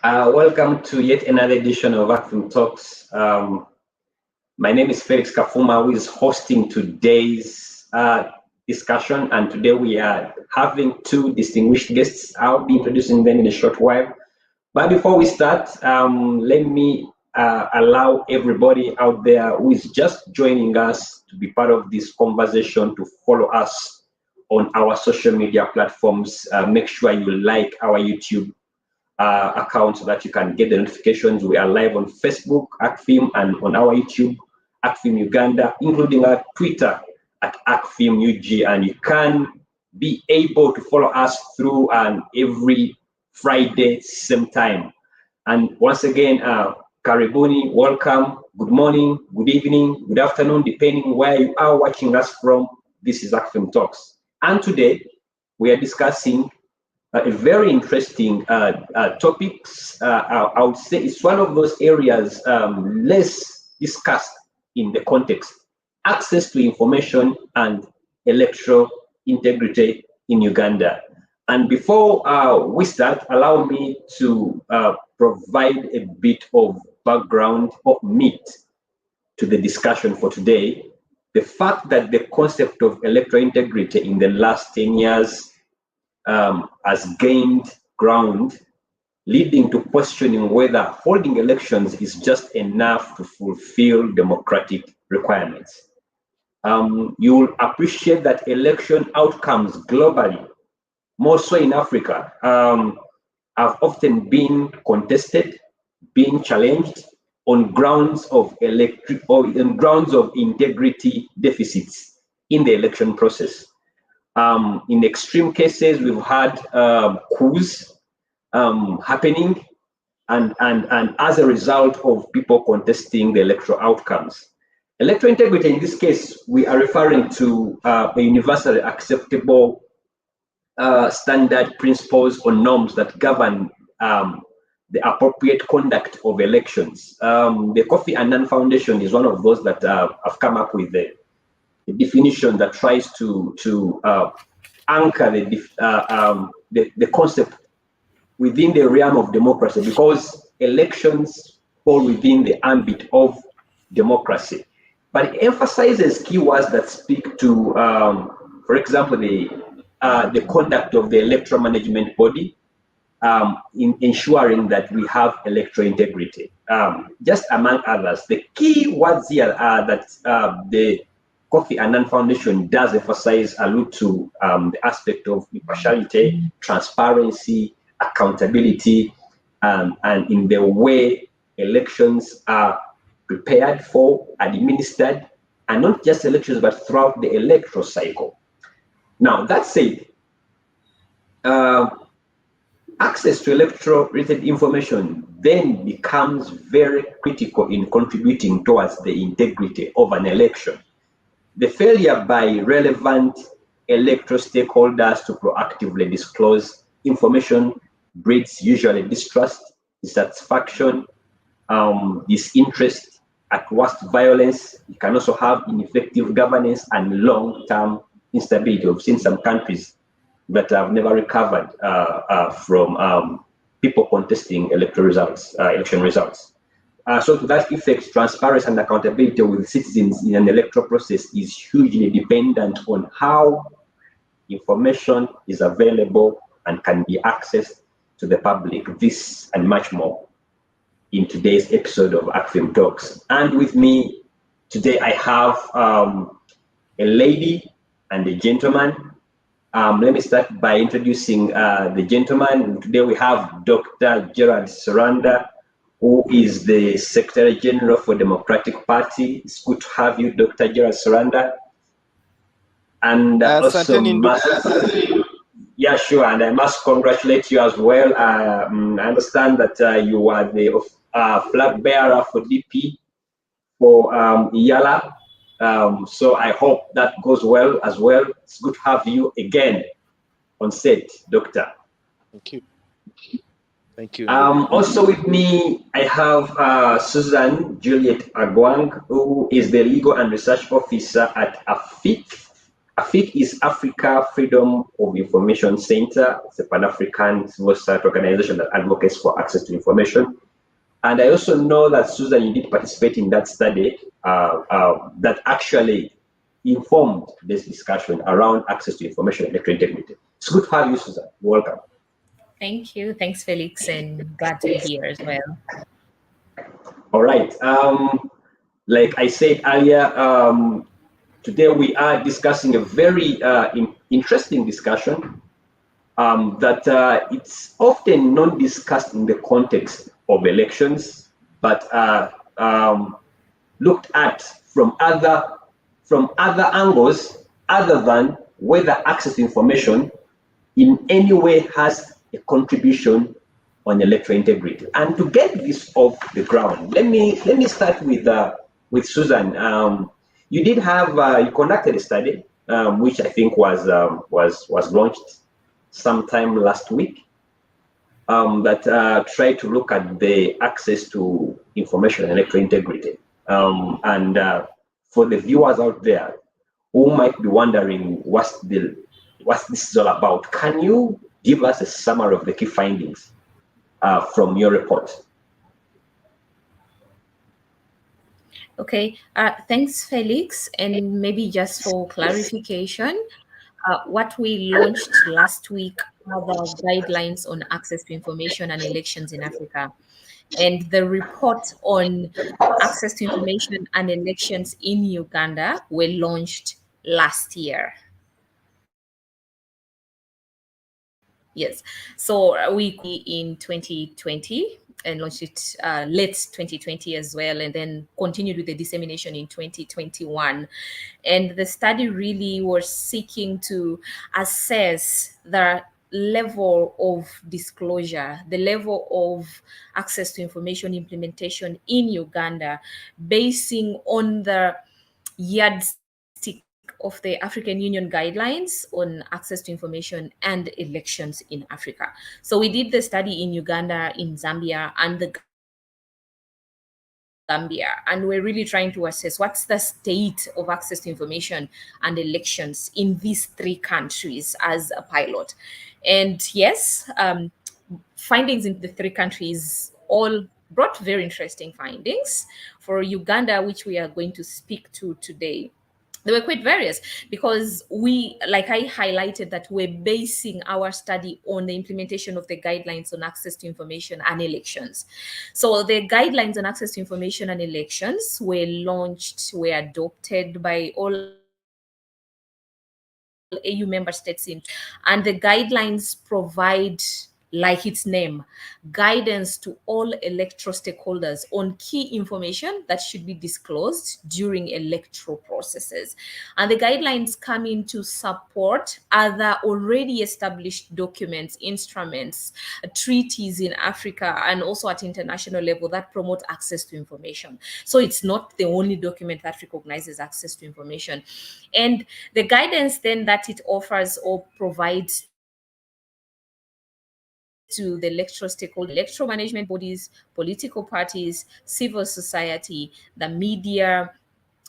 Welcome to yet another edition of Acfim Talks. My name is Felix Kafuma, who is hosting today's discussion, and today we are having two distinguished guests. I'll be introducing them in a short while. But before we start, let me allow everybody out there who is just joining us to be part of this conversation to follow us on our social media platforms. Make sure you like our YouTube account so that you can get the notifications. We are live on Facebook, Acfim, and on our YouTube, Acfim Uganda, including our Twitter at Acfim UG. And you can be able to follow us through every Friday, same time. And once again, Karibuni, welcome, good morning, good evening, good afternoon, depending where you are watching us from. This is Acfim Talks. And today, we are discussing a very interesting topics. I would say it's one of those areas less discussed in the context: access to information and electoral integrity in Uganda. And before we start, allow me to provide a bit of background of meat to the discussion for today. The fact that the concept of electoral integrity in the last 10 years has gained ground, leading to questioning whether holding elections is just enough to fulfill democratic requirements. You'll appreciate that election outcomes globally, more so in Africa, have often been contested, being challenged on grounds of integrity deficits in the election process. In extreme cases, we've had coups happening, and as a result of people contesting the electoral outcomes. Electoral integrity, in this case, we are referring to a universally acceptable standard principles or norms that govern the appropriate conduct of elections. The Kofi Annan Foundation is one of those that have come up with the definition that tries to anchor the concept within the realm of democracy, because elections fall within the ambit of democracy. But it emphasizes keywords that speak to, for example, the conduct of the electoral management body, in ensuring that we have electoral integrity. Just among others, the key words here are that the Kofi Annan Foundation does emphasize, allude to the aspect of impartiality, transparency, accountability, and in the way elections are prepared for, administered, and not just elections, but throughout the electoral cycle. Now, that said, access to electoral-related information then becomes very critical in contributing towards the integrity of an election. The failure by relevant electoral stakeholders to proactively disclose information breeds usually distrust, dissatisfaction, disinterest, at worst violence. It can also have ineffective governance and long-term instability. We've seen some countries that have never recovered from people contesting electoral results, election results. So to that effect, transparency and accountability with citizens in an electoral process is hugely dependent on how information is available and can be accessed to the public. This and much more in today's episode of Acfim Talks. And with me today, I have a lady and a gentleman. Let me start by introducing the gentleman. Today we have Dr. Gerald Saranda, who is the Secretary General for Democratic Party. It's good to have you, Dr. Gerald Saranda. And also, yeah, sure. And I must congratulate you as well. I understand that you are the flag bearer for DP for Iyala. So I hope that goes well as well. It's good to have you again on set, Doctor. Thank you. Thank you. Also with me, I have Susan Juliet Agwang, who is the Legal and Research Officer at Acfim. AFIC is Africa Freedom of Information Center. It's a Pan-African civil society organization that advocates for access to information. And I also know that, Susan, you did participate in that study that actually informed this discussion around access to information and electoral integrity. It's good to have you, Susan. Welcome. Thank you. Thanks, Felix, and glad to be here as well. All right. Like I said earlier, today we are discussing a very interesting discussion that it's often not discussed in the context of elections, but looked at from other angles other than whether access to information in any way has a contribution on electoral integrity. And to get this off the ground, let me start with Susan. You did have you conducted a study which I think was launched sometime last week that tried to look at the access to information and electoral integrity. And for the viewers out there who might be wondering what this is all about, can you give us a summary of the key findings from your report? Okay, thanks, Felix. And maybe just for clarification, what we launched last week are the guidelines on access to information and elections in Africa. And the report on access to information and elections in Uganda were launched last year. Yes, so we in 2020 and launched it late 2020 as well, and then continued with the dissemination in 2021. And the study really was seeking to assess the level of disclosure, the level of access to information implementation in Uganda, basing on the yardstick of the African Union guidelines on access to information and elections in Africa. So we did the study in Uganda, in Zambia, and the Gambia, and we're really trying to assess what's the state of access to information and elections in these three countries as a pilot. And yes, findings in the three countries all brought very interesting findings. For Uganda, which we are going to speak to today, they were quite various because we, like I highlighted, that we're basing our study on the implementation of the guidelines on access to information and elections. So the guidelines on access to information and elections were adopted by all AU member states, and the guidelines provide, like its name, guidance to all electoral stakeholders on key information that should be disclosed during electoral processes. And the guidelines come in to support other already established documents, instruments, treaties in Africa, and also at international level that promote access to information. So it's not the only document that recognizes access to information. And the guidance then that it offers or provides to the electoral stakeholders, electoral management bodies, political parties, civil society, the media,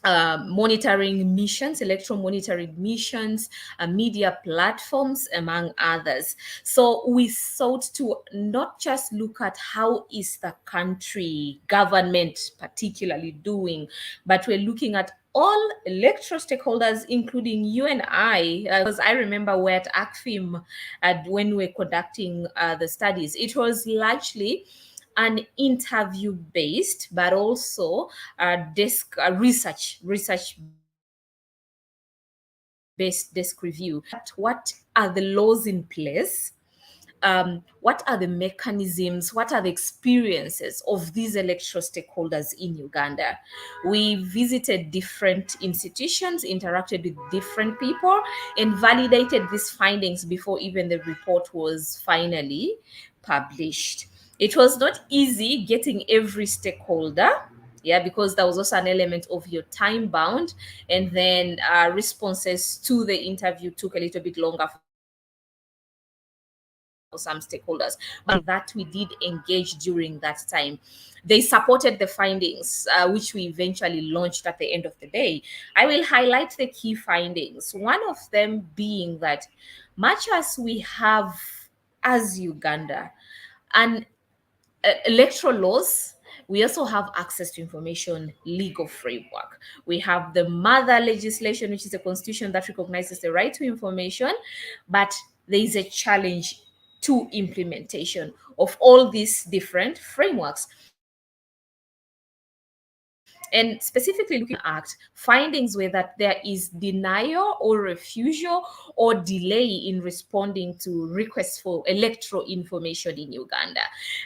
monitoring missions, electoral monitoring missions, media platforms, among others. So we sought to not just look at how is the country government particularly doing, but we're looking at all electoral stakeholders, including you and I, because I remember we're at Acfim when we're conducting the studies. It was largely an interview based, but also research based desk review. What are the laws in place? What are the mechanisms, what are the experiences of these electoral stakeholders in Uganda? We visited different institutions, interacted with different people, and validated these findings before even the report was finally published. It was not easy getting every stakeholder, because there was also an element of your time bound, and then responses to the interview took a little bit longer some stakeholders, but that we did engage during that time. They supported the findings, which we eventually launched at the end of the day. I will highlight the key findings. One of them being that much as we have, as Uganda, and electoral laws, we also have access to information legal framework. We have the mother legislation, which is a constitution that recognizes the right to information, but there is a challenge to implementation of all these different frameworks. And specifically looking at findings were that there is denial or refusal or delay in responding to requests for electoral information in Uganda,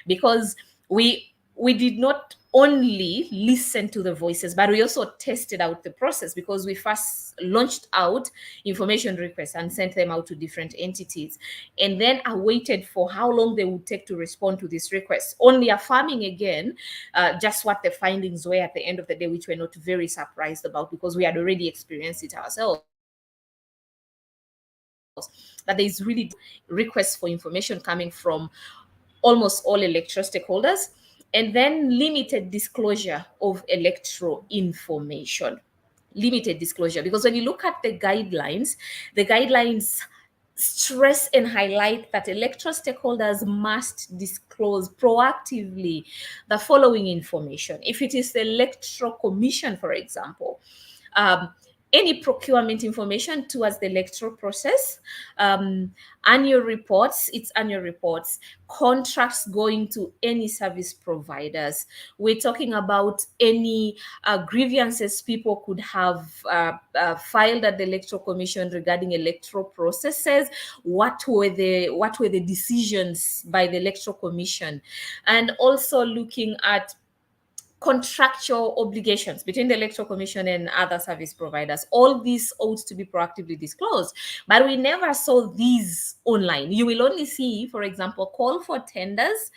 because we did not only listen to the voices, but we also tested out the process, because we first launched out information requests and sent them out to different entities, and then awaited for how long they would take to respond to these requests, only affirming again just what the findings were at the end of the day, which we're not very surprised about because we had already experienced it ourselves. That there is really requests for information coming from almost all electoral stakeholders, and then limited disclosure of electoral information. Limited disclosure, because when you look at the guidelines stress and highlight that electoral stakeholders must disclose proactively the following information. If it is the Electoral Commission, for example, any procurement information towards the electoral process, annual reports, contracts going to any service providers. We're talking about any grievances people could have filed at the Electoral Commission regarding electoral processes. What were the decisions by the Electoral Commission, and also looking at contractual obligations between the Electoral Commission and other service providers. All these ought to be proactively disclosed, but we never saw these online. You will only see, for example, call for tenders,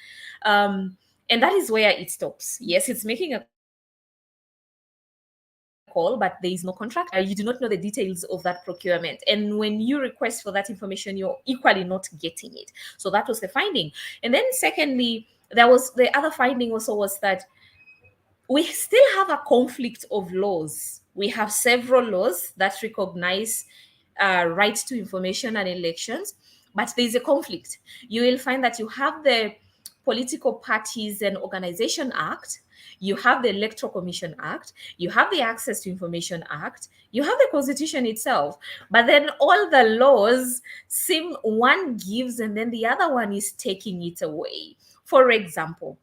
and that is where it stops. Yes, it's making a call, but there is no contract. You do not know the details of that procurement, and when you request for that information, you're equally not getting it. So that was the finding. And then secondly, there was the other finding also was that we still have a conflict of laws. We have several laws that recognize rights to information and elections, but there's a conflict. You will find that you have the Political Parties and Organization Act, you have the Electoral Commission Act, you have the Access to Information Act, you have the Constitution itself, but then all the laws seem one gives and then the other one is taking it away. For example,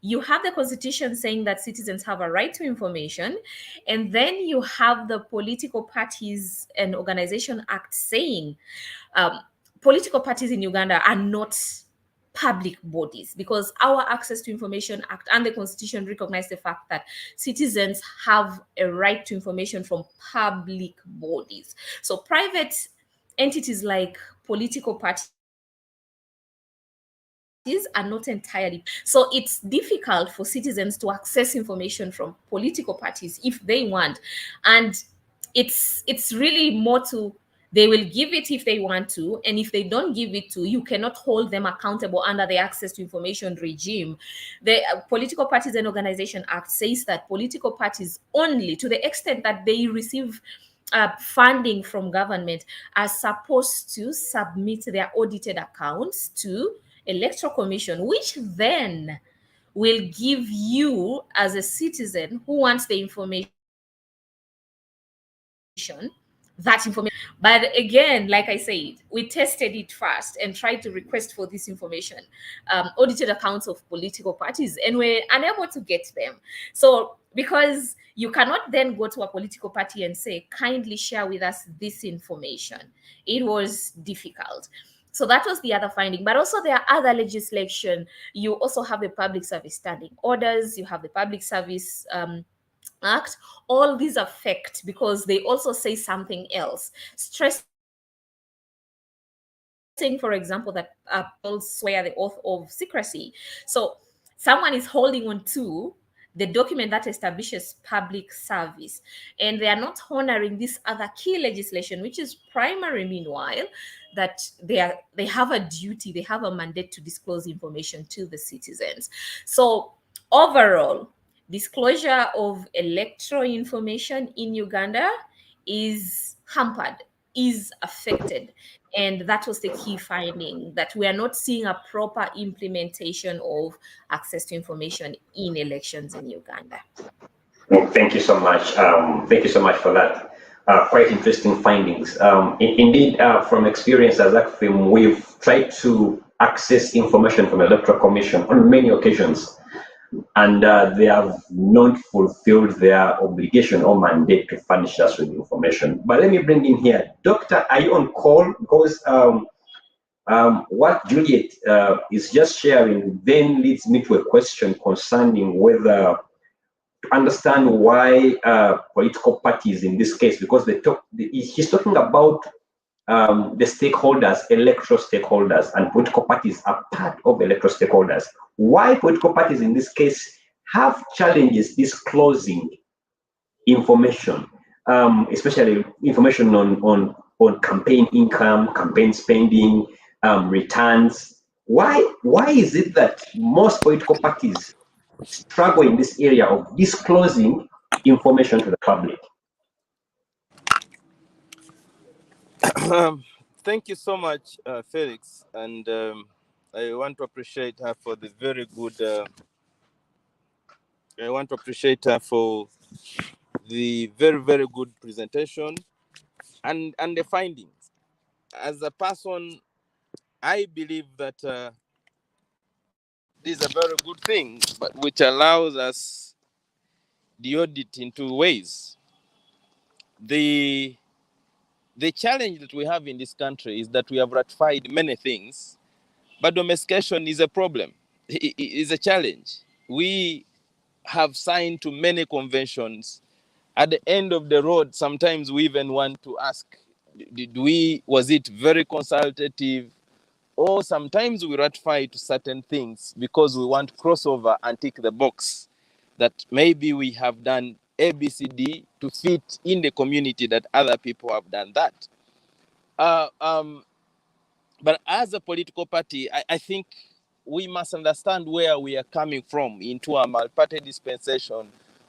you have the Constitution saying that citizens have a right to information, and then you have the Political Parties and Organization Act saying political parties in Uganda are not public bodies, because our Access to Information Act and the Constitution recognize the fact that citizens have a right to information from public bodies. So private entities like political parties are not entirely. So it's difficult for citizens to access information from political parties if they want. And it's really more to, they will give it if they want to, and if they don't give it to you, cannot hold them accountable under the Access to Information regime. The Political Parties and Organization Act says that political parties, only to the extent that they receive funding from government, are supposed to submit their audited accounts to Electoral Commission, which then will give you, as a citizen who wants the information, that information. But again, like I said, we tested it first and tried to request for this information, audited accounts of political parties, and we're unable to get them. So because you cannot then go to a political party and say, kindly share with us this information, it was difficult. So that was the other finding. But also there are other legislation. You also have the Public Service Standing Orders, you have the Public Service Act. All these affect, because they also say something else, stressing, for example, that people swear the oath of secrecy. So someone is holding on to the document that establishes public service, and they are not honoring this other key legislation, which is primary. Meanwhile, that they have a duty, they have a mandate to disclose information to the citizens. So overall, disclosure of electoral information in Uganda is hampered, is affected. And that was the key finding, that we are not seeing a proper implementation of access to information in elections in Uganda. Thank you so much. Thank you so much for that. Quite interesting findings. Indeed, from experience as Acfim, we've tried to access information from the Electoral Commission on many occasions, and they have not fulfilled their obligation or mandate to furnish us with information. But let me bring in here, Doctor, are you on call? Because what Juliet is just sharing then leads me to a question concerning whether to understand why political parties in this case, because he's talking about the stakeholders, electoral stakeholders, and political parties are part of electoral stakeholders. Why political parties in this case have challenges disclosing information, especially information on campaign income, campaign spending, returns. Why is it that most political parties struggle in this area of disclosing information to the public? Thank you so much, Felix, and I want to appreciate her for the very good. I want to appreciate her for the very, very good presentation and the findings. As a person, I believe that this is a very good thing, but which allows us the audit in two ways. The challenge that we have in this country is that we have ratified many things, but domestication is a problem. It is a challenge. We have signed to many conventions. At the end of the road, sometimes we even want to ask, was it very consultative? Or sometimes we ratify to certain things because we want crossover and tick the box that maybe we have done ABCD to fit in the community that other people have done that. But as a political party, I think we must understand where we are coming from into a multi-party dispensation,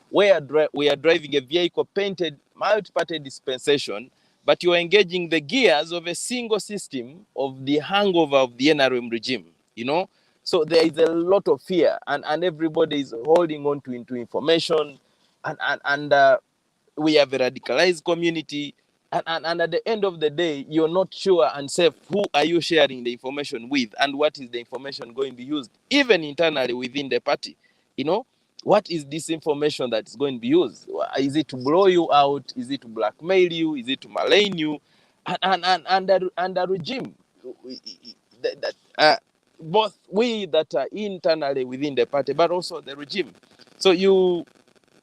where we are driving a vehicle painted multi-party dispensation, but you are engaging the gears of a single system of the hangover of the NRM regime, you know? So there is a lot of fear, and everybody is holding on to into information, and we have a radicalized community, and at the end of the day, you're not sure and safe who are you sharing the information with, and what is the information going to be used, even internally within the party, you know? What is this information that is going to be used? Is it to blow you out? Is it to blackmail you? Is it to malign you? And the regime, both we that are internally within the party, but also the regime. So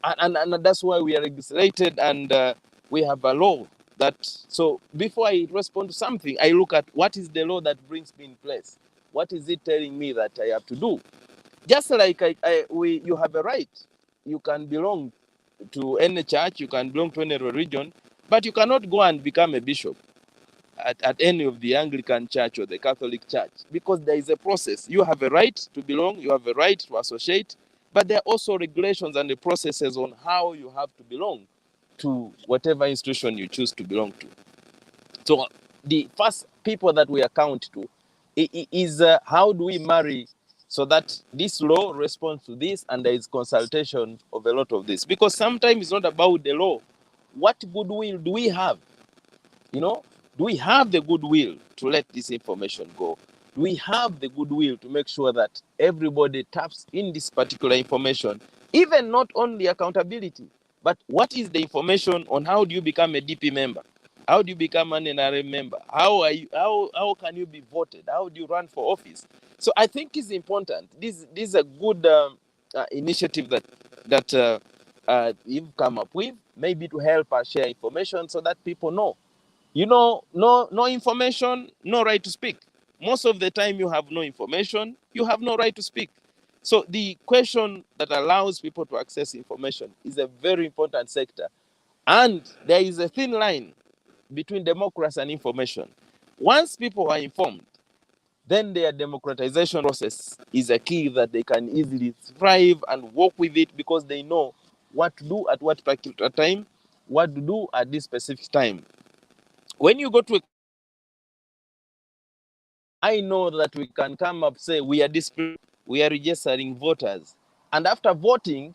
and that's why we are legislated, and we have a law that, so before I respond to something, I look at what is the law that brings me in place. What is it telling me that I have to do? Just like you have a right. You can belong to any church, you can belong to any religion, but you cannot go and become a bishop at any of the Anglican church or the Catholic church, because there is a process. You have a right to belong, you have a right to associate, but there are also regulations and the processes on how you have to belong to whatever institution you choose to belong to. So the first people that we account to is how do we marry so that this law responds to this, and there is consultation of a lot of this. Because sometimes it's not about the law. What goodwill do we have? You know, do we have the goodwill to let this information go? Do we have the goodwill to make sure that everybody taps in this particular information, even not only accountability, but what is the information on how do you become a DP member? How do you become an NRM member? How can you be voted? How do you run for office? So I think it's important. This is a good initiative that you've come up with, maybe to help us share information so that people know. You know, no information, no right to speak. Most of the time you have no information, you have no right to speak. So the question that allows people to access information is a very important sector. And there is a thin line between democracy and information. Once people are informed, then their democratization process is a key that they can easily thrive and work with it because they know what to do at what particular time, what to do at this specific time. When you go to I know that we can come up, say, we are displaying, we are registering voters. And after voting,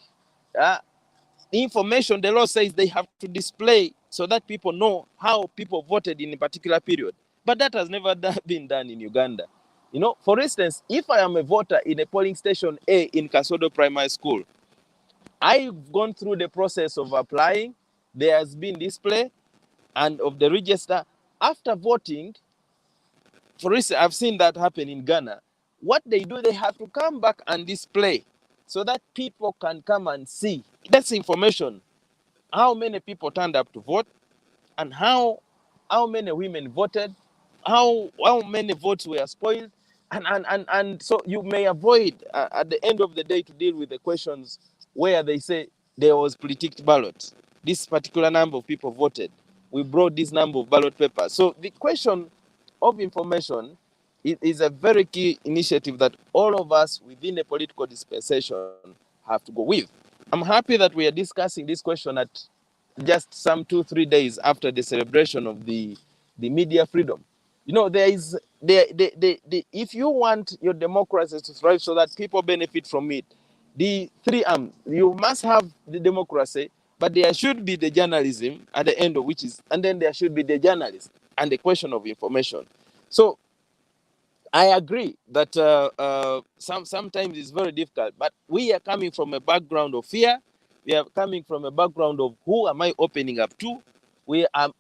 information, the law says they have to display so that people know how people voted in a particular period. But that has never been done in Uganda. You know, for instance, if I am a voter in a polling station A in Kasodo Primary School, I've gone through the process of applying, there has been display and of the register. After voting, for instance, I've seen that happen in Ghana. What they do, they have to come back and display so that people can come and see. That's information. How many people turned up to vote and how many women voted, how many votes were spoiled. And so you may avoid at the end of the day to deal with the questions where they say there was pre-ticked ballots. This particular number of people voted. We brought this number of ballot papers. So the question of information is a very key initiative that all of us within the political dispensation have to go with. I'm happy that we are discussing this question at just some 2-3 days after the celebration of the media freedom. You know, there is if you want your democracy to thrive so that people benefit from it, the three arms, you must have the democracy, but there should be the journalism at the end of which is, and then there should be the journalist and the question of information. So I agree that sometimes it's very difficult, but we are coming from a background of fear. We are coming from a background of who am I opening up to?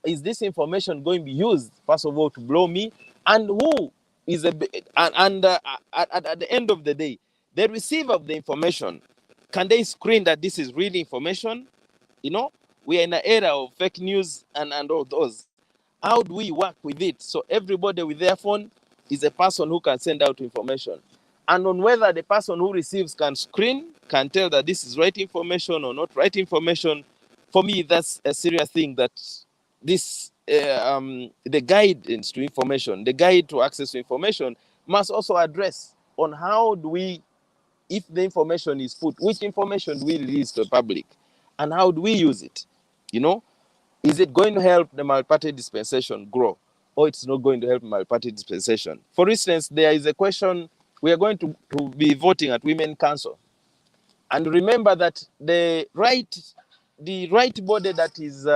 Is this information going to be used, first of all, to blow me? And who is at the end of the day, the receiver of the information, can they screen that this is real information? You know, we are in an era of fake news and all those. How do we work with it? So everybody with their phone is a person who can send out information. And on whether the person who receives can screen, can tell that this is right information or not right information, for me, that's a serious thing that this, the guidance to information, the guide to access to information must also address on how do we, if the information is put, which information do we release to the public and how do we use it? You know, is it going to help the multi-party dispensation grow, or it's not going to help multi-party dispensation? For instance, there is a question, we are going to be voting at Women Council. And remember that the right body that is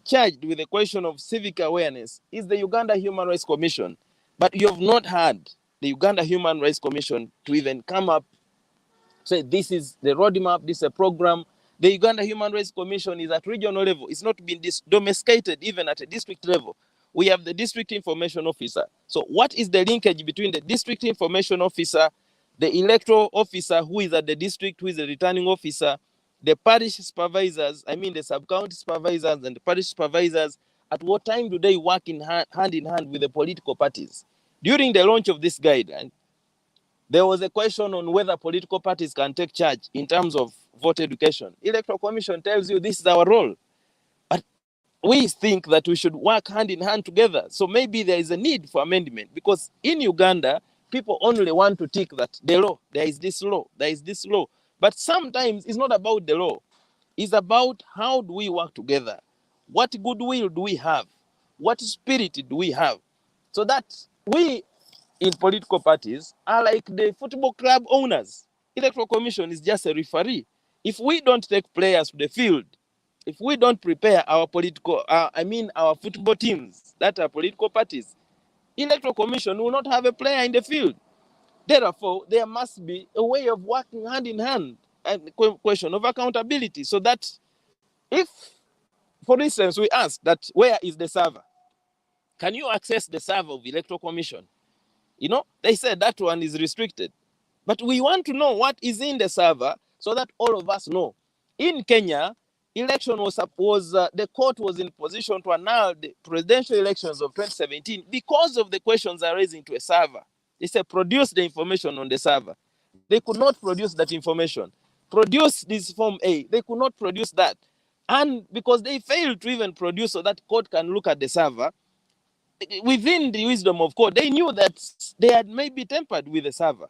charged with the question of civic awareness is the Uganda Human Rights Commission. But you have not had the Uganda Human Rights Commission to even come up, say this is the roadmap, this is a program. The Uganda Human Rights Commission is at regional level. It's not been domesticated even at a district level. We have the district information officer. So what is the linkage between the district information officer, the electoral officer who is at the district, who is the returning officer, the parish supervisors, I mean the sub-county supervisors and the parish supervisors, at what time do they work hand in hand with the political parties? During the launch of this guideline, there was a question on whether political parties can take charge in terms of voter education. Electoral Commission tells you this is our role. But we think that we should work hand in hand together. So maybe there is a need for amendment, because in Uganda, people only want to tick that the law, there is this law, there is this law. But sometimes it's not about the law. It's about how do we work together? What goodwill do we have? What spirit do we have? So that we in political parties are like the football club owners. Electoral Commission is just a referee. If we don't take players to the field, if we don't prepare our our football teams that are political parties, Electoral Commission will not have a player in the field. Therefore, there must be a way of working hand in hand and question of accountability, so that if, for instance, we ask that where is the server? Can you access the server of the Electoral Commission? You know, they said that one is restricted. But we want to know what is in the server so that all of us know. In Kenya, election the court was in position to annul the presidential elections of 2017 because of the questions are raising to a server. They said, produce the information on the server. They could not produce that information. Produce this Form A. They could not produce that. And because they failed to even produce so that court can look at the server, within the wisdom of court, they knew that they had maybe tampered with the server.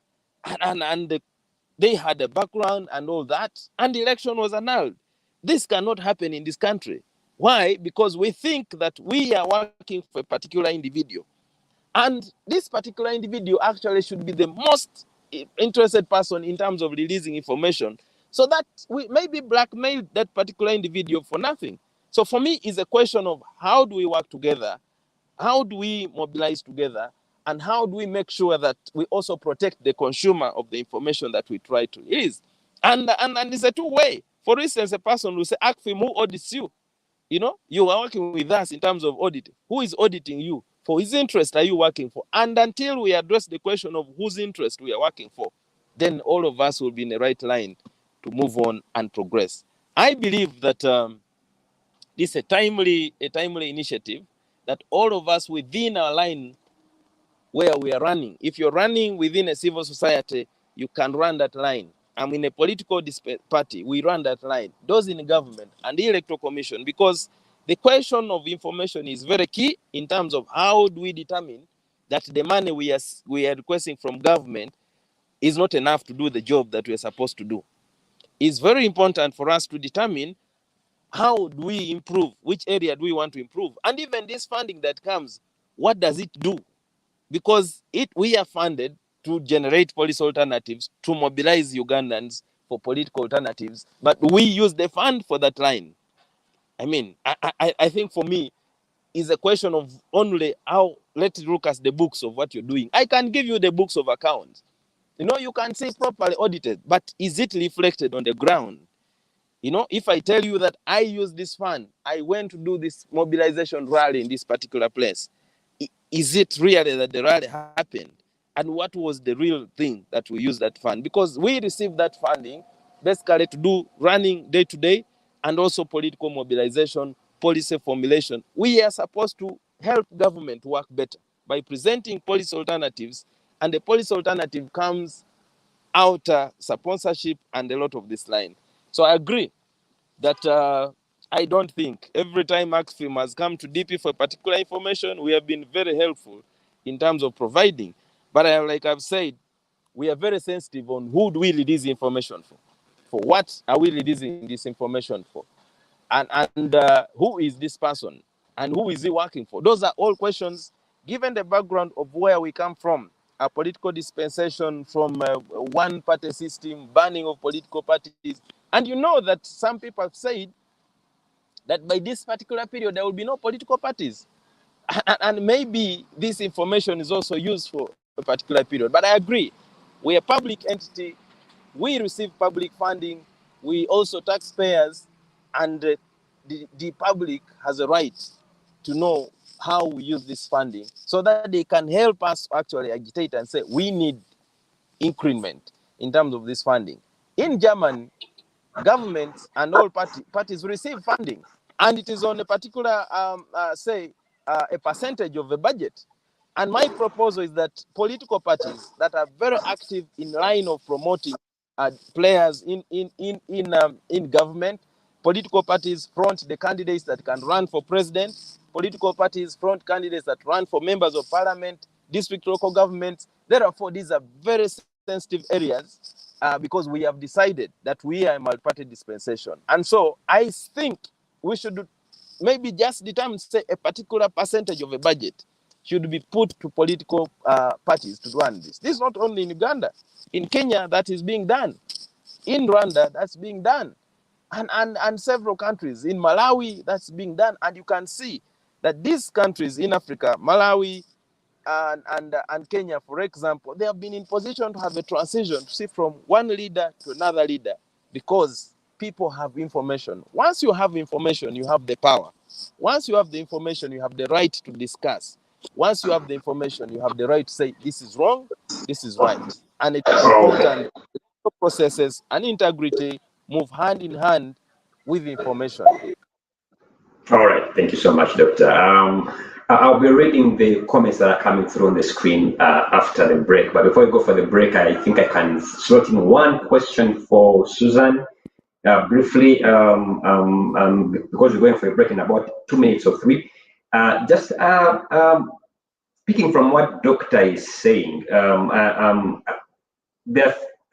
They had a background and all that, and the election was annulled. This cannot happen in this country. Why? Because we think that we are working for a particular individual. And this particular individual actually should be the most interested person in terms of releasing information, so that we maybe blackmail that particular individual for nothing. So for me, it's a question of how do we work together? How do we mobilize together? And how do we make sure that we also protect the consumer of the information that we try to release? And it's a two-way. For instance, a person will say, Acfim, who audits you? You know, you are working with us in terms of auditing. Who is auditing you? For whose interest are you working for? And until we address the question of whose interest we are working for, then all of us will be in the right line to move on and progress. I believe that this is a timely initiative that all of us within our line where we are running. If you're running within a civil society, you can run that line. I'm in a political party, we run that line. Those in government and the Electoral Commission, because the question of information is very key in terms of how do we determine that the money we are requesting from government is not enough to do the job that we are supposed to do. It's very important for us to determine how do we improve, which area do we want to improve, and even this funding that comes, what does it do? Because we are funded to generate policy alternatives, to mobilize Ugandans for political alternatives, but we use the fund for that line. I mean, I think for me, it's a question of only how, let's look at the books of what you're doing. I can give you the books of accounts. You know, you can say properly audited, but is it reflected on the ground? You know, if I tell you that I use this fund, I went to do this mobilization rally in this particular place, is it really that the rally happened? And what was the real thing that we used that fund? Because we received that funding basically to do running day to day and also political mobilization, policy formulation. We are supposed to help government work better by presenting policy alternatives, and the policy alternative comes out sponsorship and a lot of this line. So I agree that I don't think every time Acfim has come to DP for particular information, we have been very helpful in terms of providing. But like I've said, we are very sensitive on who do we release information for. For what are we releasing this information for? And who is this person? And who is he working for? Those are all questions, given the background of where we come from, a political dispensation from one-party system, banning of political parties. And you know that some people have said that by this particular period, there will be no political parties. And maybe this information is also used for a particular period. But I agree, we're a public entity, we receive public funding, we also taxpayers, and the public has a right to know how we use this funding so that they can help us actually agitate and say, we need increment in terms of this funding. In Germany, governments and all parties receive funding, and it is on a particular, a percentage of the budget. And my proposal is that political parties that are very active in line of promoting players in government, political parties front the candidates that can run for president, political parties front candidates that run for members of parliament, district local governments. Therefore, these are very sensitive areas because we have decided that we are a multi-party dispensation. And so I think we should maybe just determine, say, a particular percentage of a budget should be put to political parties to run this. This is not only in Uganda. In Kenya, that is being done. In Rwanda, that's being done. And several countries. In Malawi, that's being done. And you can see that these countries in Africa, Malawi and Kenya, for example, they have been in position to have a transition, to see from one leader to another leader, because people have information. Once you have information, you have the power. Once you have the information, you have the right to discuss. Once you have the information, you have the right to say, this is wrong, this is right. And it's important processes and integrity move hand in hand with information. All right. Thank you so much, Doctor. I'll be reading the comments that are coming through on the screen after the break. But before we go for the break, I think I can slot in one question for Susan briefly, because we're going for a break in about 2 minutes or 3. Speaking from what Doctor is saying,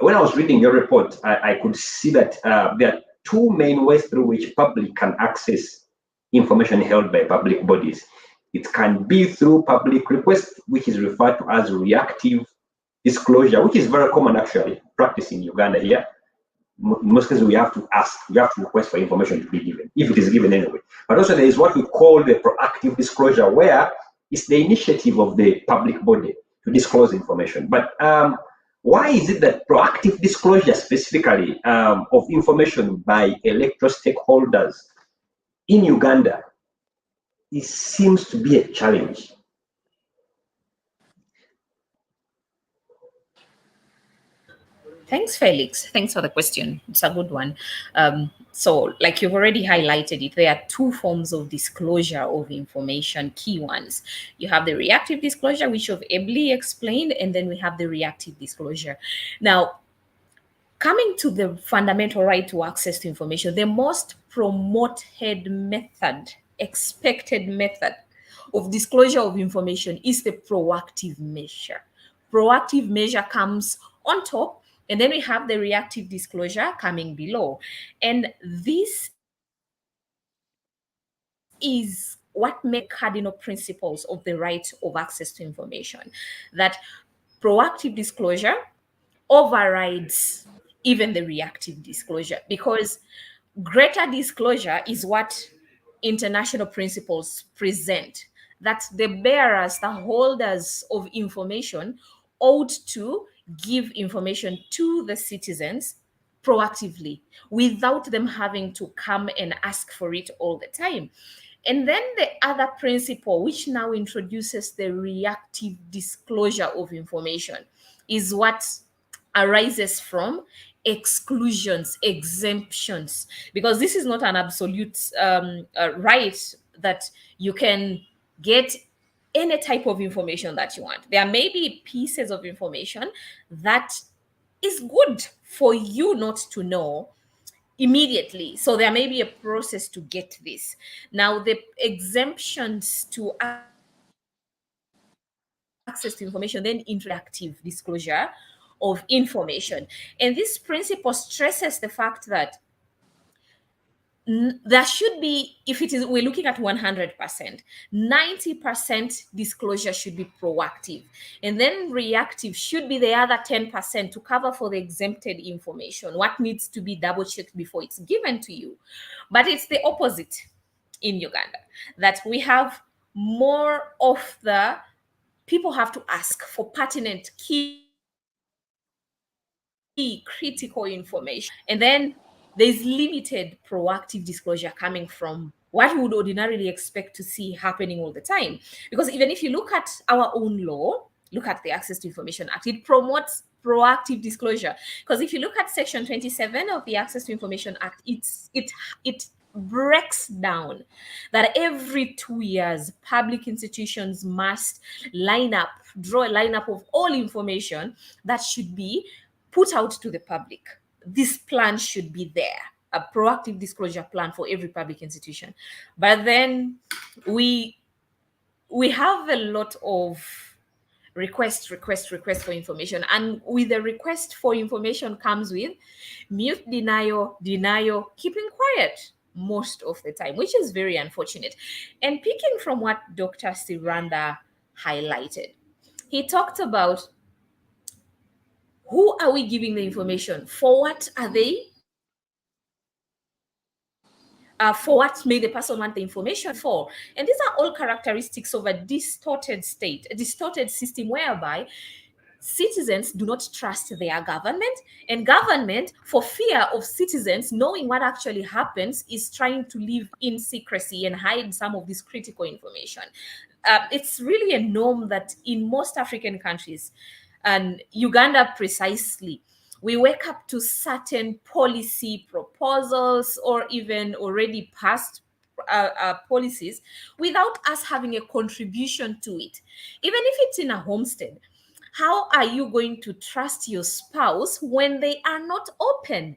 when I was reading your report, I could see that there are 2 main ways through which public can access information held by public bodies. It can be through public request, which is referred to as reactive disclosure, which is very common actually practice in Uganda here. In most cases, we have to ask, we have to request for information to be given, if it is given anyway. But also there is what we call the proactive disclosure, where it's the initiative of the public body to disclose information. But why is it that proactive disclosure specifically of information by electoral stakeholders in Uganda seems to be a challenge? Thanks, Felix. Thanks for the question. It's a good one. So, like you've already highlighted it, there are 2 forms of disclosure of information, key ones. You have the reactive disclosure, which you've ably explained, and then we have the reactive disclosure. Now, coming to the fundamental right to access to information, the most promoted method, expected method of disclosure of information is the proactive measure. Proactive measure comes on top, and then we have the reactive disclosure coming below. And this is what make cardinal principles of the right of access to information, that proactive disclosure overrides even the reactive disclosure, because greater disclosure is what international principles present, that the bearers, the holders of information ought to give information to the citizens proactively without them having to come and ask for it all the time. And then the other principle, which now introduces the reactive disclosure of information, is what arises from exclusions, exemptions, because this is not an absolute right that you can get any type of information that you want. There may be pieces of information that is good for you not to know immediately. So there may be a process to get this. Now, the exemptions to access to information then interactive disclosure of information. And this principle stresses the fact that there should be, if it is, we're looking at 100%, 90% disclosure should be proactive. And then reactive should be the other 10% to cover for the exempted information, what needs to be double checked before it's given to you. But it's the opposite in Uganda, that we have more of the people have to ask for pertinent, key, critical information. And then there's limited proactive disclosure coming from what we would ordinarily expect to see happening all the time. Because even if you look at our own law, look at the Access to Information Act, it promotes proactive disclosure. Because if you look at Section 27 of the Access to Information Act, it breaks down that every 2 years, public institutions must draw a lineup of all information that should be put out to the public. This plan should be there, a proactive disclosure plan for every public institution. But then we have a lot of request for information, and with the request for information comes with mute, denial, keeping quiet most of the time, which is very unfortunate. And picking from what Dr. Siranda highlighted, he talked about who are we giving the information? For what are they? For what may the person want the information for? And these are all characteristics of a distorted state, a distorted system whereby citizens do not trust their government, and government, for fear of citizens knowing what actually happens, is trying to live in secrecy and hide some of this critical information. It's really a norm that in most African countries, and Uganda precisely, we wake up to certain policy proposals or even already passed policies without us having a contribution to it. Even if it's in a homestead, how are you going to trust your spouse when they are not open?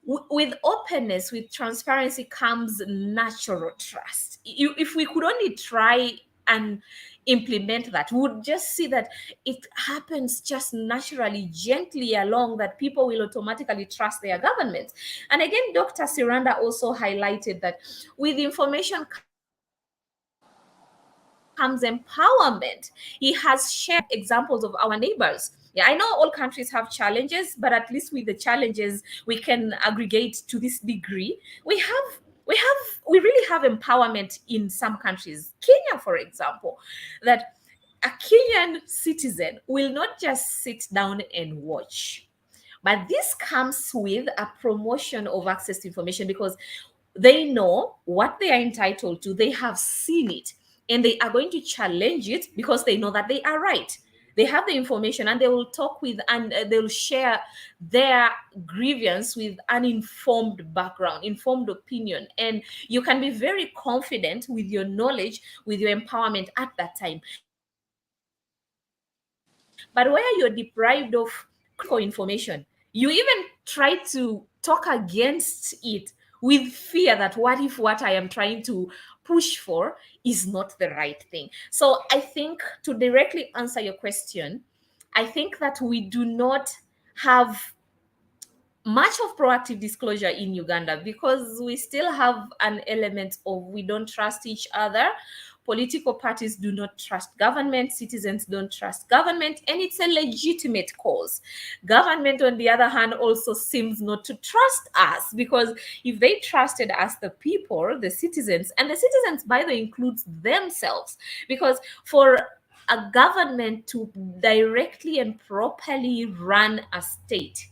With openness, with transparency comes natural trust. If we could only try and implement that, we would just see that it happens just naturally, gently along, that people will automatically trust their government. And again, Dr. Siranda also highlighted that with information comes empowerment. He has shared examples of our neighbors. Yeah, I know all countries have challenges, but at least with the challenges, we can aggregate to this degree. We really have empowerment in some countries. Kenya, for example, that a Kenyan citizen will not just sit down and watch. But this comes with a promotion of access to information, because they know what they are entitled to, they have seen it, and they are going to challenge it because they know that they are right. They have the information, and they will talk with, and they'll share their grievance with an informed background, informed opinion. And you can be very confident with your knowledge, with your empowerment at that time. But where you're deprived of critical information, you even try to talk against it with fear that what if what I am trying to push for is not the right thing. So I think, to directly answer your question, I think that we do not have much of proactive disclosure in Uganda, because we still have an element of we don't trust each other. Political parties do not trust government, citizens don't trust government, and it's a legitimate cause. Government, on the other hand, also seems not to trust us, because if they trusted us, the people, the citizens, and the citizens, by the way, includes themselves, because for a government to directly and properly run a state,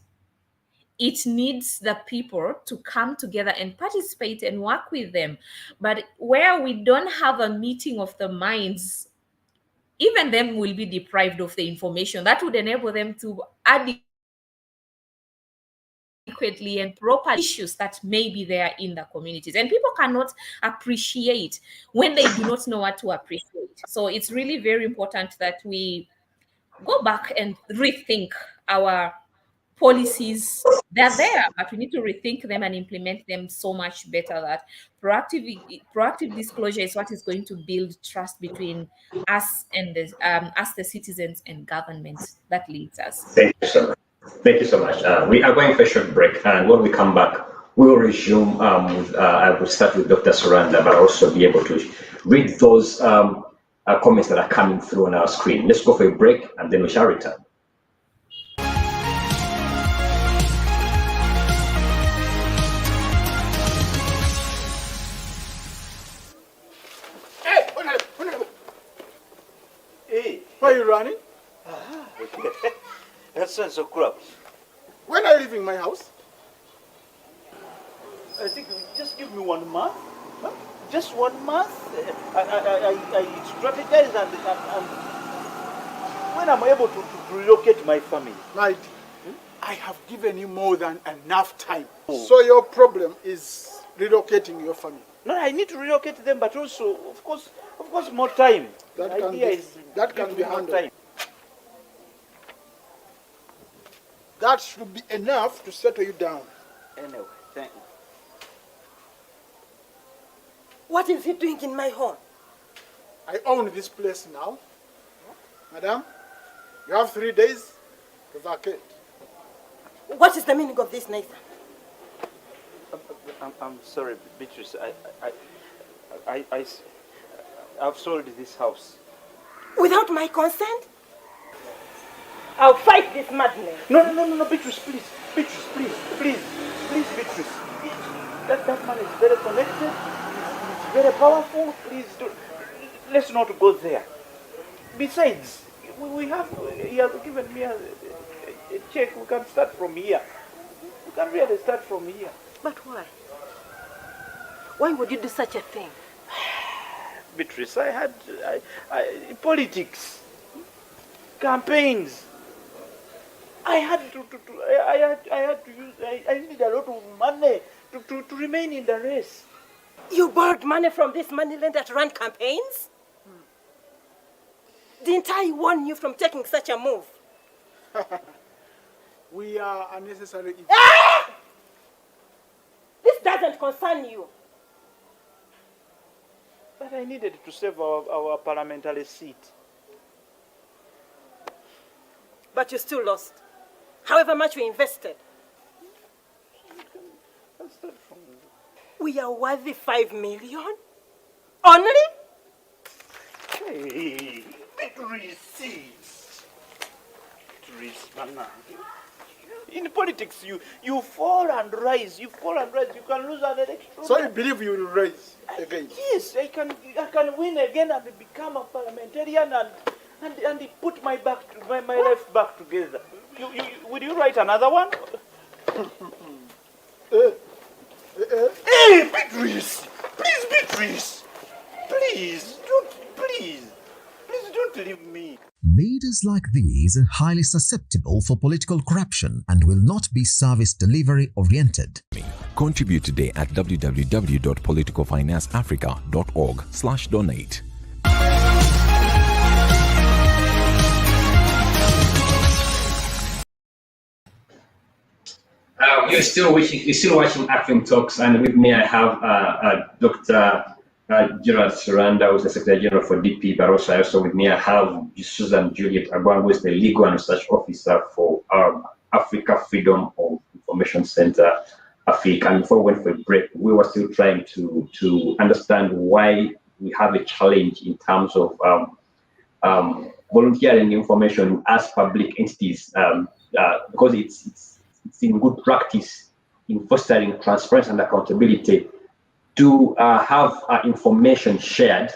it needs the people to come together and participate and work with them. But where we don't have a meeting of the minds, even them will be deprived of the information that would enable them to adequately and proper issues that may be there in the communities. And people cannot appreciate when they do not know what to appreciate. So it's really very important that we go back and rethink our policies. They're there, but we need to rethink them and implement them so much better. That proactive disclosure is what is going to build trust between us and the citizens and government that leads us. Thank you so much. Thank you so much. We are going for a short break, and when we come back, we will resume with, I will start with Dr. Suranda, but also be able to read those comments that are coming through on our screen. Let's go for a break, and then we shall return. Why are you running? That sounds so crap. When are you leaving my house? I think just give me 1 month. Huh? Just 1 month. I strategize and when I'm able to relocate my family. My dear, I have given you more than enough time. So your problem is relocating your family. No, I need to relocate them, but also, of course, more time. That The can idea be, is that can give be me more handled. time. That should be enough to settle you down. Anyway, thank you. What is he doing in my home? I own this place now. Madam, you have 3 days to vacate. What is the meaning of this, Nathan? I'm sorry, Beatrice. I've sold this house. Without my consent? I'll fight this madness. No, Beatrice, please. Beatrice, please, Beatrice. That man is very connected. He's very powerful. Please, let's not go there. Besides, he has given me a check. We can start from here. We can really start from here. But why? Why would you do such a thing? Beatrice, I had politics, campaigns. I needed a lot of money to remain in the race. You borrowed money from this money lender to run campaigns? Didn't I warn you from taking such a move? We are unnecessary. This doesn't concern you. But I needed to save our parliamentary seat. But you still lost. However much we invested. We are worthy 5 million? Only? Hey, big receipts. In politics, you fall and rise. You fall and rise. You can lose an election. So you believe you will rise again? Yes, I can win again and become a parliamentarian and put my life back together. Would you write another one? Hey, Beatrice! Please, Beatrice! Please don't leave me. Leaders like these are highly susceptible for political corruption and will not be service delivery oriented. Contribute today at www.politicalfinanceafrica.org/donate. You're still watching Acfim Talks, and with me I have Dr. Gerald Suranda, who's the Secretary General for DP, but also with me I have Susan Juliet Agwang, who is the Legal and Research Officer for Africa Freedom of Information Center, Africa. And before we went for a break, we were still trying to understand why we have a challenge in terms of volunteering information as public entities, because it's in good practice in fostering transparency and accountability to have information shared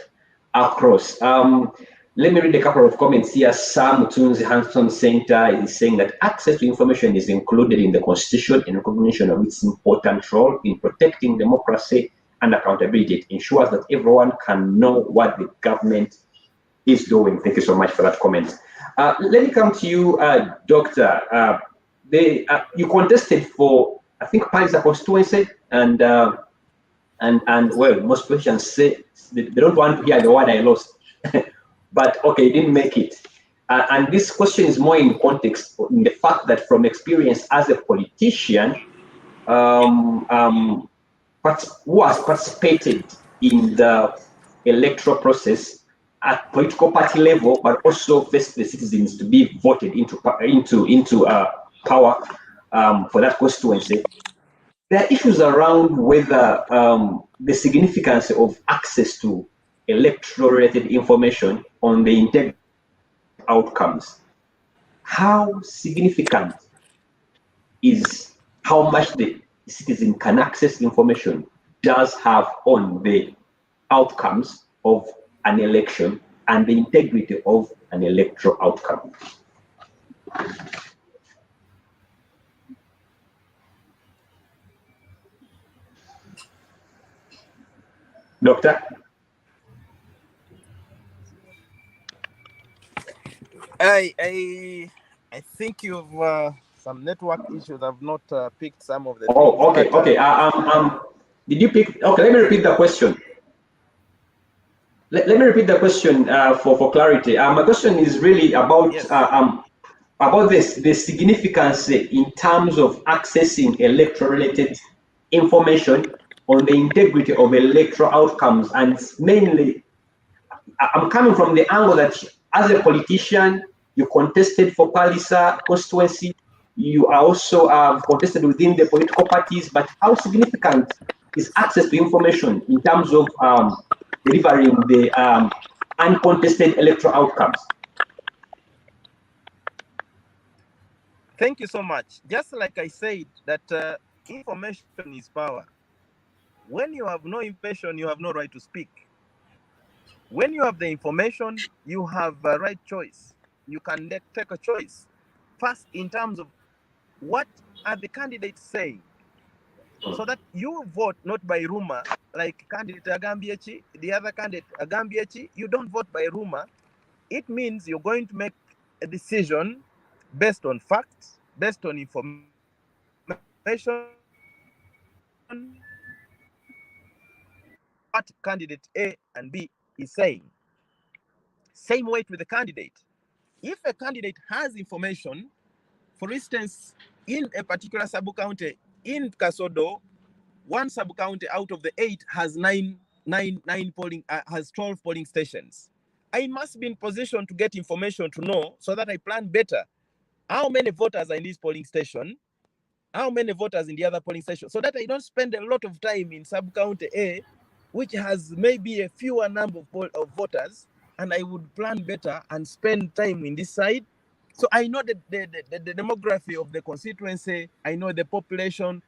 across. Let me read a couple of comments here. Sam Mutunzi Hanson Center is saying that access to information is included in the Constitution in recognition of its important role in protecting democracy and accountability. It ensures that everyone can know what the government is doing. Thank you so much for that comment. Let me come to you, Doctor. You contested for, I think, Palisa constituency, and well, most politicians say they don't want to hear the word I lost. But okay, you didn't make it. And this question is more in context in the fact that from experience as a politician who has participated in the electoral process at political party level, but also faced the citizens to be voted into power for that constituency. There are issues around whether the significance of access to electoral-related information on the integrity outcomes. How significant is how much the citizen can access information does have on the outcomes of an election and the integrity of an electoral outcome? Doctor? I think you've some network issues. I've not picked some of the. Oh, okay, okay. Did you pick? Okay, let me repeat the question. Let me repeat the question for clarity. My question is really about the significance in terms of accessing electoral-related information on the integrity of electoral outcomes, and mainly, I'm coming from the angle that as a politician, you contested for Palisa constituency, you are also contested within the political parties, but how significant is access to information in terms of delivering the uncontested electoral outcomes? Thank you so much. Just like I said, that information is power. When you have no information, you have no right to speak. When you have the information, you have a right choice. You can take a choice. First, in terms of what are the candidates saying, so that you vote not by rumor, like candidate Agambiechi, the other candidate Agambiechi, you don't vote by rumor. It means you're going to make a decision based on facts, based on information, what candidate A and B is saying. Same weight with the candidate. If a candidate has information, for instance, in a particular sub-county, in Kasodo, one sub-county out of the 8 has has 12 polling stations. I must be in position to get information to know so that I plan better. How many voters are in this polling station? How many voters in the other polling station? So that I don't spend a lot of time in sub-county A, which has maybe a fewer number of voters, and I would plan better and spend time in this side. So I know the demography of the constituency. I know the population.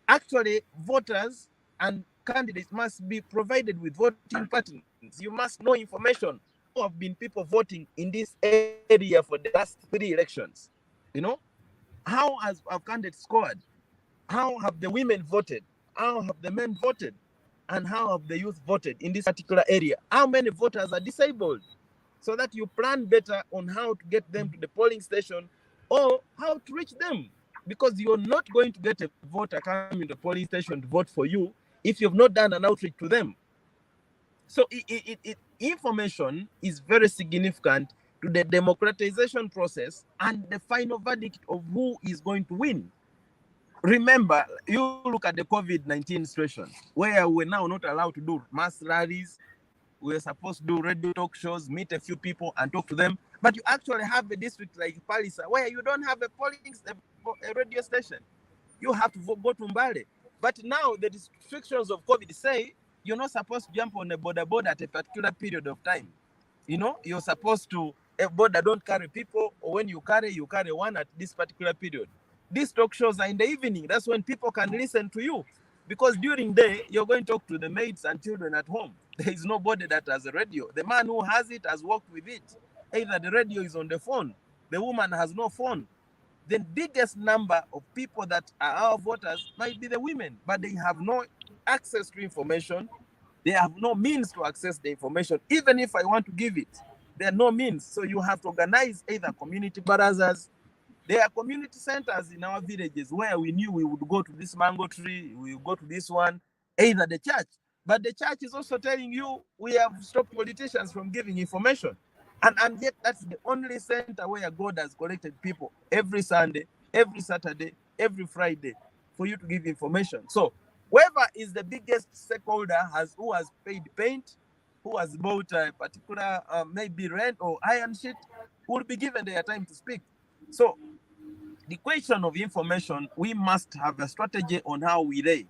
Actually, voters and candidates must be provided with voting patterns. You must know information. Who have been people voting in this area for the last 3 elections? You know, how have candidates scored? How have the women voted? How have the men voted? And how have the youth voted in this particular area? How many voters are disabled? So that you plan better on how to get them to the polling station or how to reach them. Because you're not going to get a voter coming to the polling station to vote for you if you've not done an outreach to them. So information is very significant to the democratization process and the final verdict of who is going to win. Remember, you look at the COVID-19 situation, where we're now not allowed to do mass rallies. We're supposed to do radio talk shows, meet a few people and talk to them. But you actually have a district like Palisa where you don't have a radio station. You have to go to Mbale. But now the restrictions of COVID say you're not supposed to jump on a border at a particular period of time. You know, you're supposed to, a border don't carry people, or when you carry one at this particular period. These talk shows are in the evening. That's when people can listen to you. Because during the day, you're going to talk to the maids and children at home. There is nobody that has a radio. The man who has it has worked with it. Either the radio is on the phone, the woman has no phone. The biggest number of people that are our voters might be the women, but they have no access to information. They have no means to access the information. Even if I want to give it, there are no means. So you have to organize either community barazas. There are community centers in our villages where we knew we would go to this mango tree, we would go to this one, either the church. But the church is also telling you we have stopped politicians from giving information. And yet that's the only center where God has collected people every Sunday, every Saturday, every Friday for you to give information. So whoever is the biggest stakeholder who has paid paint, who has bought a particular maybe rent or iron sheet, will be given their time to speak. So the question of information, we must have a strategy on how we lay.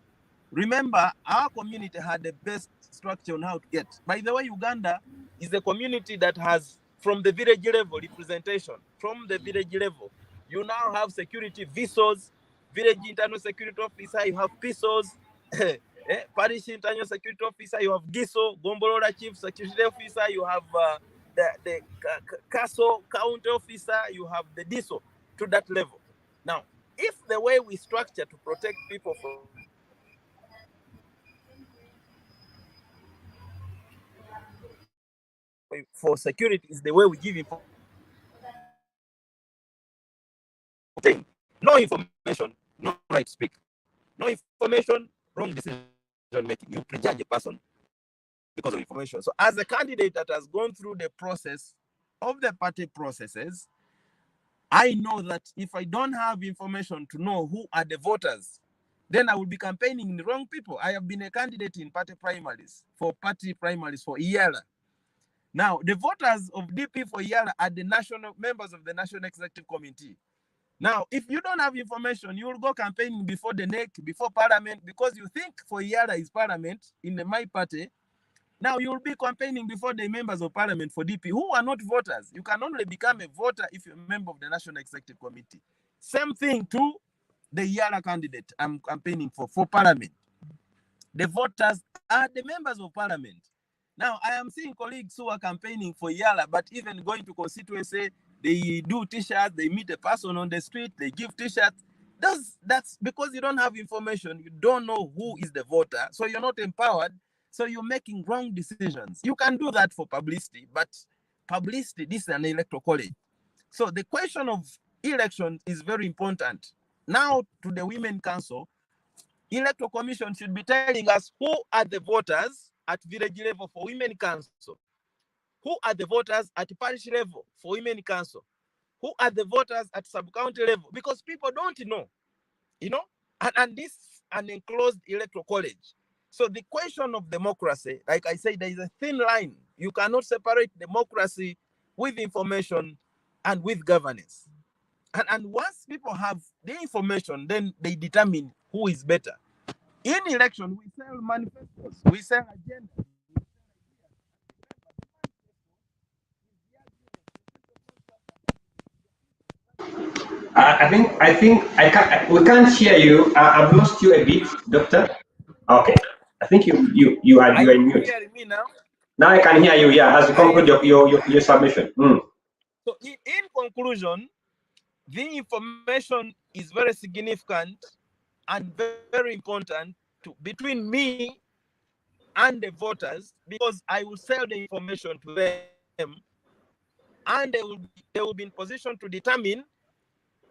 Remember, our community had the best structure on how to get. By the way, Uganda is a community that has, from the village level, representation. From the village level, you now have security VISOs, village internal security officer, you have PISOs, parish internal security officer, you have GISO, Gombolola chief security officer, you have the CASO county officer, you have the DISO to that level. Now, if the way we structure to protect people for security is the way we give information, no information, no right to speak. No information, wrong decision making. You prejudge a person because of information. So as a candidate that has gone through the process of the party processes, I know that if I don't have information to know who are the voters, then I will be campaigning the wrong people. I have been a candidate in party primaries for IALA. Now, the voters of DP for IALA are the national members of the National Executive Committee. Now, if you don't have information, you will go campaigning before the NEC, before Parliament, because you think for IALA is Parliament in my party. Now you will be campaigning before the members of Parliament for DP who are not voters. You can only become a voter if you're a member of the National Executive Committee. Same thing to the IALA candidate I'm campaigning for Parliament. The voters are the members of Parliament. Now, I am seeing colleagues who are campaigning for IALA, but even going to constituency, they do t-shirts, they meet a person on the street, they give t-shirts. That's because you don't have information. You don't know who is the voter, so you're not empowered. So you're making wrong decisions. You can do that for publicity, but publicity, this is an electoral college. So the question of election is very important. Now to the Women Council, Electoral Commission should be telling us who are the voters at village level for women council, who are the voters at parish level for women council, who are the voters at sub-county level, because people don't know, and this an enclosed electoral college. So the question of democracy, like I say, there is a thin line. You cannot separate democracy with information and with governance. And once people have the information, then they determine who is better. In election, we sell manifestos, we sell agendas. We can't hear you. I've lost you a bit, Doctor. Okay. I think you are in mute. Hearing me now? Now I can hear you. Yeah, as you conclude your submission. So in conclusion, the information is very significant and very important between me and the voters, because I will sell the information to them, and they will be in position to determine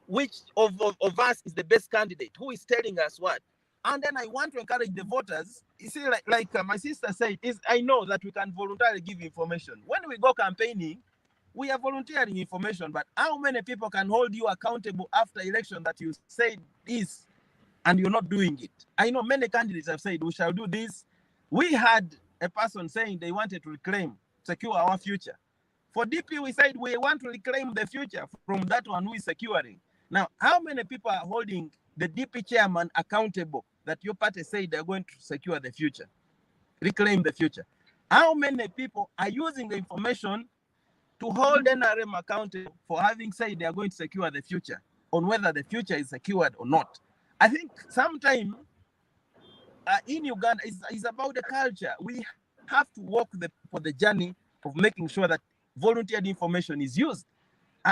which of us is the best candidate, who is telling us what. And then I want to encourage the voters. You see, like my sister said, I know that we can voluntarily give information. When we go campaigning, we are volunteering information, but how many people can hold you accountable after election that you said this and you're not doing it? I know many candidates have said, we shall do this. We had a person saying they wanted to secure our future. For DP, we said we want to reclaim the future from that one who is securing. Now, how many people are holding the DP chairman accountable that your party said they're going to secure the future, reclaim the future? How many people are using the information to hold NRM accountable for having said they are going to secure the future, on whether the future is secured or not? I think sometime in Uganda is about the culture. We have to walk for the journey of making sure that volunteered information is used.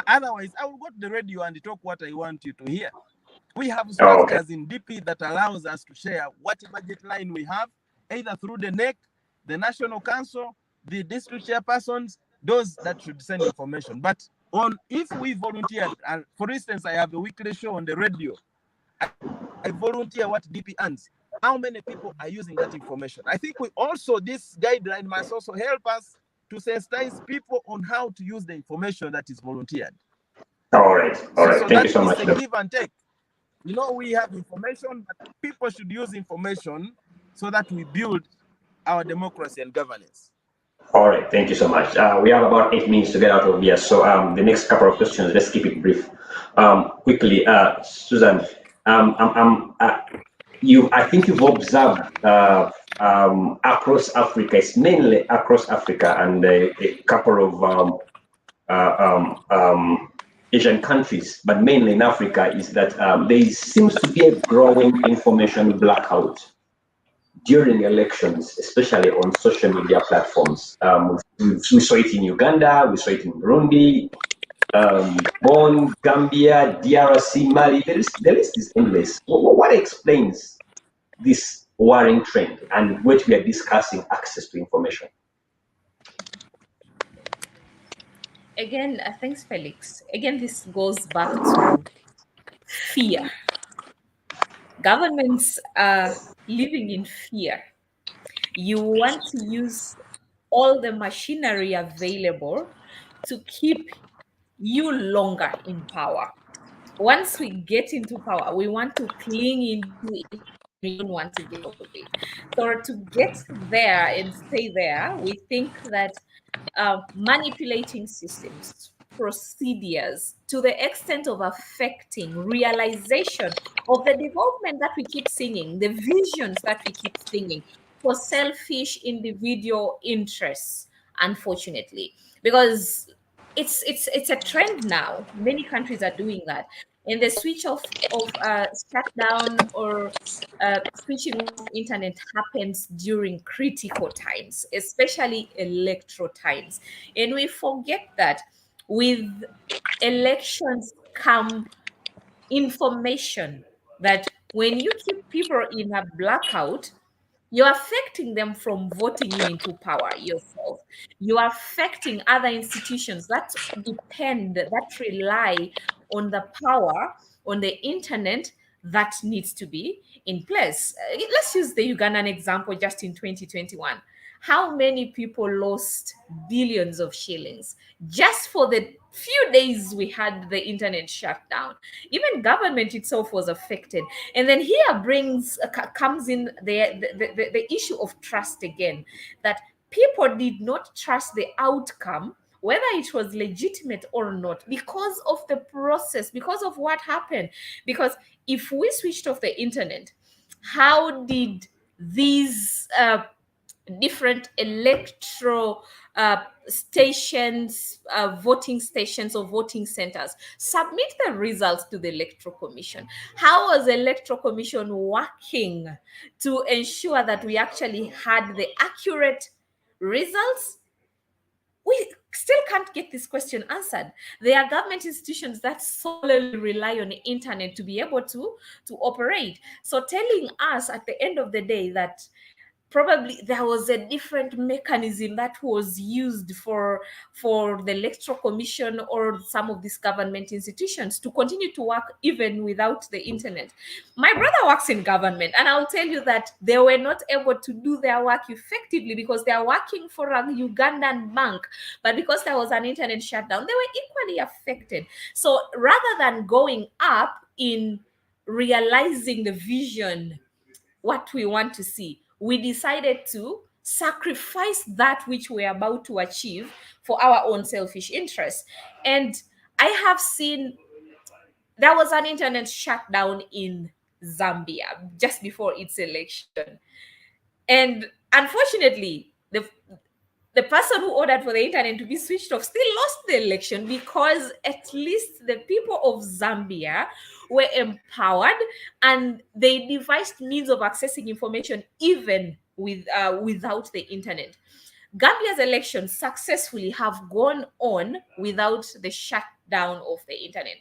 Otherwise, I will go to the radio and talk what I want you to hear. We have structures in DP that allows us to share what budget line we have, either through the NEC, the National Council, the district chairpersons, those that should send information. But if we volunteer, for instance, I have a weekly show on the radio, I volunteer what DP earns. How many people are using that information? I think this guideline must also help us to sensitize people on how to use the information that is volunteered. All right. So Thank you so much. It's a give and take. We have information, but people should use information so that we build our democracy and governance. All right. Thank you so much. We have about 8 minutes to get out of here. So the next couple of questions, let's keep it brief. Quickly, Susan, I think you've observed across Africa, it's mainly across Africa and a couple of Asian countries, but mainly in Africa, is that there seems to be a growing information blackout during elections, especially on social media platforms. We saw it in Uganda, we saw it in Burundi, Gabon, Gambia, DRC, Mali. The list is endless. What explains this worrying trend, and what we are discussing, access to information? Again, thanks, Felix. Again, this goes back to fear. Governments are living in fear. You want to use all the machinery available to keep you longer in power. Once we get into power, we want to cling into it. We don't want to get out of it. So to get there and stay there, we think that manipulating systems, procedures, to the extent of affecting realization of the development that we keep singing, the visions that we keep singing for selfish individual interests, unfortunately, because it's a trend now. Many countries are doing that, and the switch of shutdown or switching off internet happens during critical times, especially electoral times, and we forget that with elections come information, that when you keep people in a blackout, you're affecting them from voting you into power yourself. You are affecting other institutions that rely on the power, on the internet, that needs to be in place. Let's use the Ugandan example just in 2021. How many people lost billions of shillings just for the few days we had the internet shut down? Even government itself was affected. And then here comes in the issue of trust again, that people did not trust the outcome, whether it was legitimate or not, because of the process, because of what happened. Because if we switched off the internet, how did these different electoral stations, voting stations or voting centers submit the results to the Electoral Commission? How was the Electoral Commission working to ensure that we actually had the accurate results? We still can't get this question answered. There are government institutions that solely rely on the internet to be able to operate. So telling us at the end of the day that probably there was a different mechanism that was used for the Electoral Commission or some of these government institutions to continue to work even without the internet. My brother works in government, and I'll tell you that they were not able to do their work effectively because they are working for a Ugandan bank, but because there was an internet shutdown, they were equally affected. So rather than going up in realizing the vision, what we want to see, we decided to sacrifice that which we're about to achieve for our own selfish interests. And I have seen there was an internet shutdown in Zambia just before its election. And unfortunately, the person who ordered for the internet to be switched off still lost the election, because at least the people of Zambia were empowered and they devised means of accessing information even without the internet. Gambia's elections successfully have gone on without the shutdown of the internet.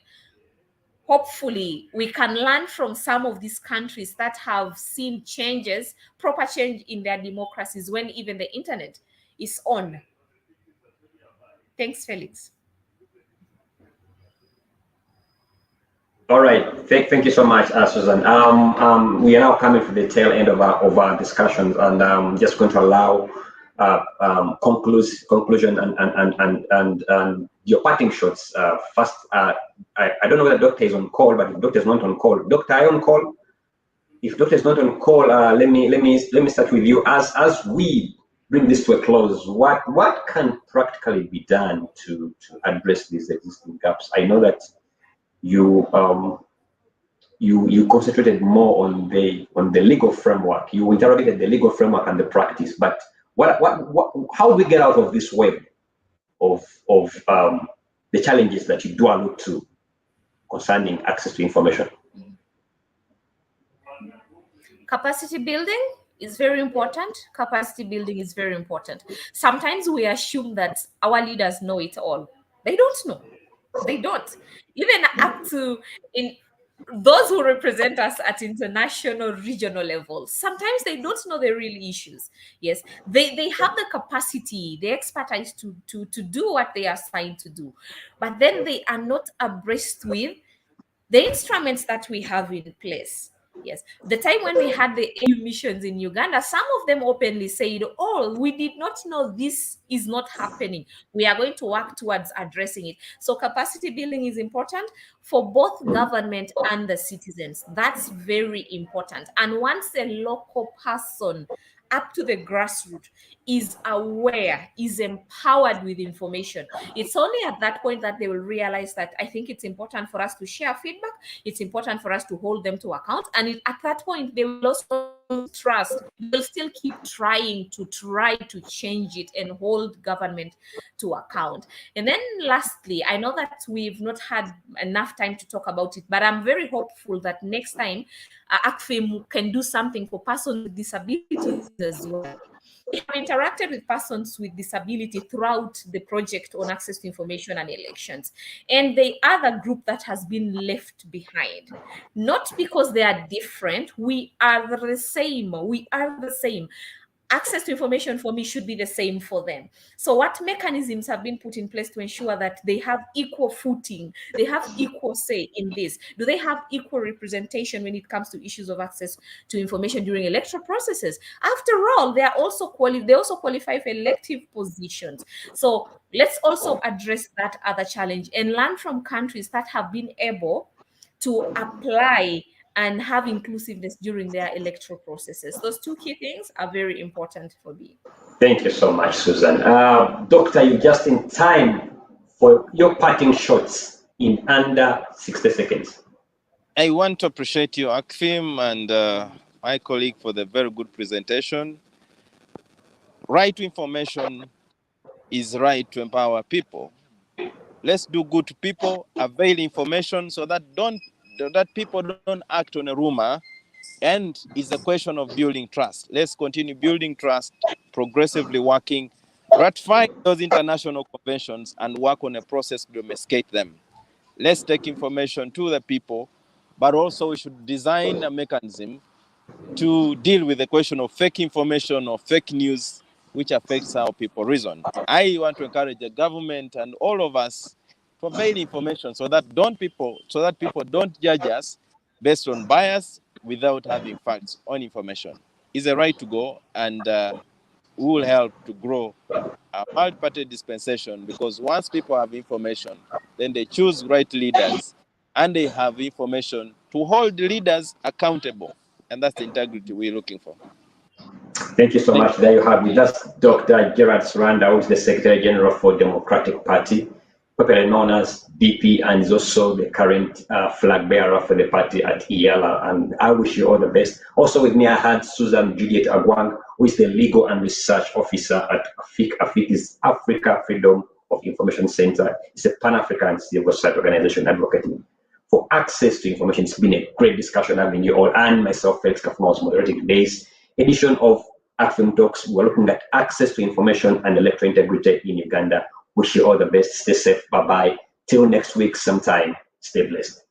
Hopefully, we can learn from some of these countries that have seen changes, proper change in their democracies when even the internet is on. Thanks, Felix. All right, thank you so much, Susan. We are now coming to the tail end of our discussions, and just going to allow conclusion and your parting shots. First, I don't know whether doctor is on call, but if doctor is not on call, doctor, are you on call? If doctor is not on call, let me start with you. As we bring this to a close, what can practically be done to address these existing gaps? I know that you concentrated more on the legal framework. You interrogated the legal framework and the practice, but how do we get out of this web of the challenges that you do allude to concerning access to information? Capacity building is very important. Capacity building is very important. Sometimes we assume that our leaders know it all. They don't know. They don't. Even up to in those who represent us at international, regional level, sometimes they don't know the real issues. Yes, they have the capacity, the expertise to do what they are assigned to do, but then they are not abreast with the instruments that we have in place. Yes, the time when we had the AU missions in Uganda, some of them openly said, "Oh, we did not know this is not happening. We are going to work towards addressing it." So capacity building is important for both government and the citizens. That's very important. And once a local person up to the grassroots is aware, is empowered with information, it's only at that point that they will realize that I think it's important for us to share feedback. It's important for us to hold them to account. And at that point, they will also trust. They will still keep trying to change it and hold government to account. And then lastly, I know that we've not had enough time to talk about it, but I'm very hopeful that next time Acfim can do something for persons with disabilities as well. We have interacted with persons with disability throughout the project on access to information and elections. And they are the group that has been left behind. Not because they are different. We are the same. We are the same. access to information for me should be the same for them. So what mechanisms have been put in place to ensure that they have equal footing, they have equal say in this? Do they have equal representation when it comes to issues of access to information during electoral processes? After all, they also qualify for elective positions. So let's also address that other challenge and learn from countries that have been able to apply and have inclusiveness during their electoral processes. Those two key things are very important for me. Thank you so much, Susan. Doctor, you're just in time for your parting shots in under 60 seconds. I want to appreciate you, Acfim, and my colleague for the very good presentation. Right to information is right to empower people. Let's do good to people, avail information so that people don't act on a rumor. And it's a question of building trust. Let's continue building trust, progressively working, ratify those international conventions, and work on a process to domesticate them. Let's take information to the people, but also we should design a mechanism to deal with the question of fake information or fake news, which affects how people reason. I want to encourage the government and all of us to avail information so that people don't judge us based on bias without having facts on information. It's a right to go, and we will help to grow a multi-party dispensation, because once people have information, then they choose right leaders, and they have information to hold the leaders accountable. And that's the integrity we're looking for. Thank you so much. There you have it. That's Dr. Gerard Suranda, who is the Secretary General for Democratic Party, popularly known as DP, and is also the current flag bearer for the party at ELA. And I wish you all the best. Also with me, I had Susan Juliet Agwang, who is the Legal and Research Officer at AFIC. AFIC is Africa Freedom of Information Center. It's a Pan-African civil society organization advocating for access to information. It's been a great discussion having you all, and myself, Felix Kafuma, was moderating today's edition of Acfim Talks. We're looking at access to information and electoral integrity in Uganda. Wish you all the best. Stay safe. Bye-bye. Till next week sometime. Stay blessed.